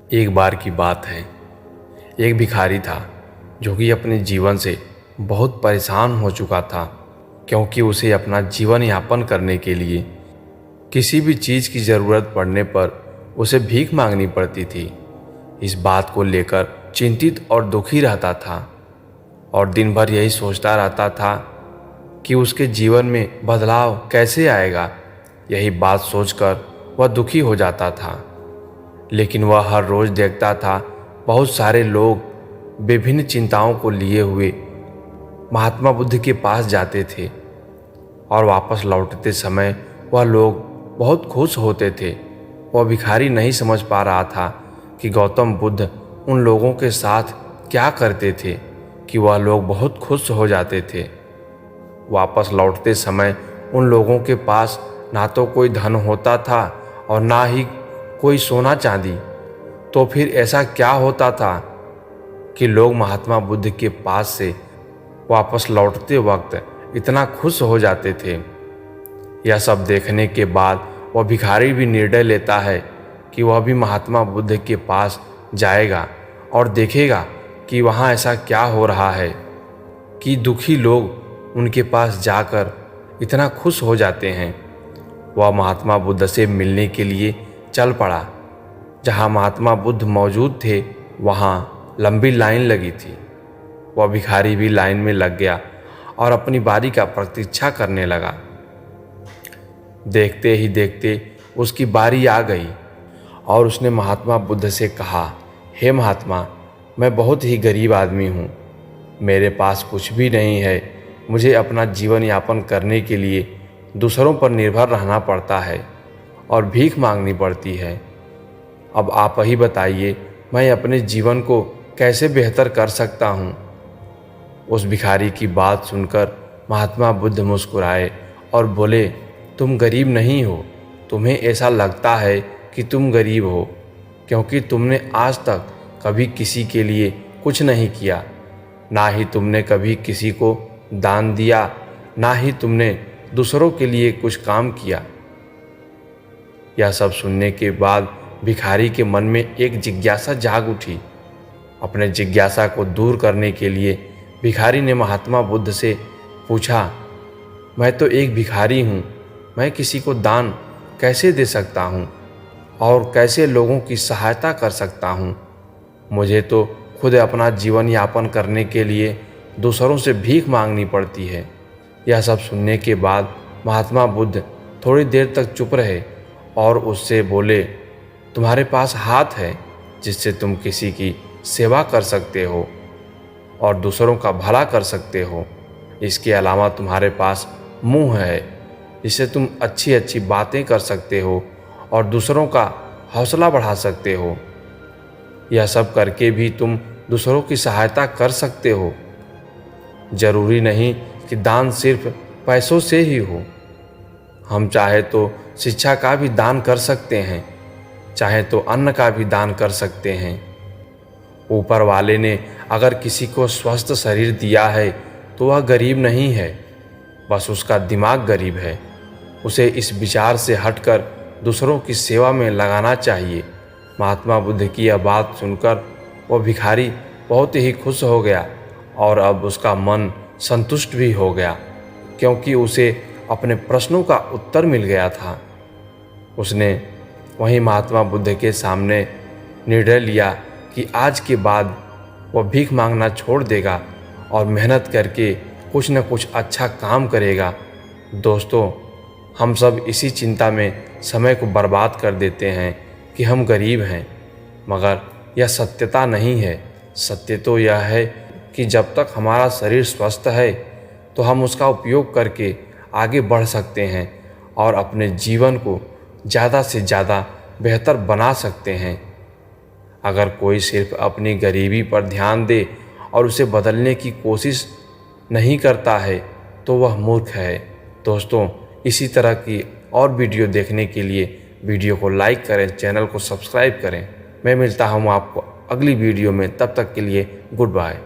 एक बार की बात है। एक भिखारी था जो कि अपने जीवन से बहुत परेशान हो चुका था, क्योंकि उसे अपना जीवन यापन करने के लिए किसी भी चीज़ की ज़रूरत पड़ने पर उसे भीख मांगनी पड़ती थी। इस बात को लेकर चिंतित और दुखी रहता था और दिन भर यही सोचता रहता था कि उसके जीवन में बदलाव कैसे आएगा। यही बात सोचकर वह दुखी हो जाता था। लेकिन वह हर रोज़ देखता था बहुत सारे लोग विभिन्न चिंताओं को लिए हुए महात्मा बुद्ध के पास जाते थे और वापस लौटते समय वह लोग बहुत खुश होते थे। वह भिखारी नहीं समझ पा रहा था कि गौतम बुद्ध उन लोगों के साथ क्या करते थे कि वह लोग बहुत खुश हो जाते थे। वापस लौटते समय उन लोगों के पास ना तो कोई धन होता था और ना ही कोई सोना चांदी। तो फिर ऐसा क्या होता था कि लोग महात्मा बुद्ध के पास से वापस लौटते वक्त इतना खुश हो जाते थे। यह सब देखने के बाद वह भिखारी भी निर्णय लेता है कि वह भी महात्मा बुद्ध के पास जाएगा और देखेगा कि वहाँ ऐसा क्या हो रहा है कि दुखी लोग उनके पास जाकर इतना खुश हो जाते हैं। वह महात्मा बुद्ध से मिलने के लिए चल पड़ा। जहाँ महात्मा बुद्ध मौजूद थे वहाँ लंबी लाइन लगी थी। वह भिखारी भी लाइन में लग गया और अपनी बारी का प्रतीक्षा करने लगा। देखते ही देखते उसकी बारी आ गई और उसने महात्मा बुद्ध से कहा, हे महात्मा, मैं बहुत ही गरीब आदमी हूँ। मेरे पास कुछ भी नहीं है। मुझे अपना जीवन यापन करने के लिए दूसरों पर निर्भर रहना पड़ता है और भीख मांगनी पड़ती है। अब आप ही बताइए, मैं अपने जीवन को कैसे बेहतर कर सकता हूँ। उस भिखारी की बात सुनकर महात्मा बुद्ध मुस्कुराए और बोले, तुम गरीब नहीं हो। तुम्हें ऐसा लगता है कि तुम गरीब हो क्योंकि तुमने आज तक कभी किसी के लिए कुछ नहीं किया, ना ही तुमने कभी किसी को दान दिया, ना ही तुमने दूसरों के लिए कुछ काम किया। यह सब सुनने के बाद भिखारी के मन में एक जिज्ञासा जाग उठी। अपने जिज्ञासा को दूर करने के लिए भिखारी ने महात्मा बुद्ध से पूछा, मैं तो एक भिखारी हूँ, मैं किसी को दान कैसे दे सकता हूँ और कैसे लोगों की सहायता कर सकता हूँ। मुझे तो खुद अपना जीवन यापन करने के लिए दूसरों से भीख मांगनी पड़ती है। यह सब सुनने के बाद महात्मा बुद्ध थोड़ी देर तक चुप रहे और उससे बोले, तुम्हारे पास हाथ है जिससे तुम किसी की सेवा कर सकते हो और दूसरों का भला कर सकते हो। इसके अलावा तुम्हारे पास मुंह है जिससे तुम अच्छी अच्छी बातें कर सकते हो और दूसरों का हौसला बढ़ा सकते हो। यह सब करके भी तुम दूसरों की सहायता कर सकते हो। जरूरी नहीं कि दान सिर्फ पैसों से ही हो। हम चाहे तो शिक्षा का भी दान कर सकते हैं, चाहे तो अन्न का भी दान कर सकते हैं। ऊपर वाले ने अगर किसी को स्वस्थ शरीर दिया है तो वह गरीब नहीं है, बस उसका दिमाग गरीब है। उसे इस विचार से हटकर दूसरों की सेवा में लगाना चाहिए। महात्मा बुद्ध की यह बात सुनकर वह भिखारी बहुत ही खुश हो गया और अब उसका मन संतुष्ट भी हो गया, क्योंकि उसे अपने प्रश्नों का उत्तर मिल गया था। उसने वहीं महात्मा बुद्ध के सामने निर्णय लिया कि आज के बाद वह भीख मांगना छोड़ देगा और मेहनत करके कुछ न कुछ अच्छा काम करेगा। दोस्तों, हम सब इसी चिंता में समय को बर्बाद कर देते हैं कि हम गरीब हैं, मगर यह सत्यता नहीं है। सत्य तो यह है कि जब तक हमारा शरीर स्वस्थ है तो हम उसका उपयोग करके आगे बढ़ सकते हैं और अपने जीवन को ज़्यादा से ज़्यादा बेहतर बना सकते हैं। अगर कोई सिर्फ अपनी गरीबी पर ध्यान दे और उसे बदलने की कोशिश नहीं करता है तो वह मूर्ख है। दोस्तों, इसी तरह की और वीडियो देखने के लिए वीडियो को लाइक करें, चैनल को सब्सक्राइब करें। मैं मिलता हूँ आपको अगली वीडियो में, तब तक के लिए गुड बाय।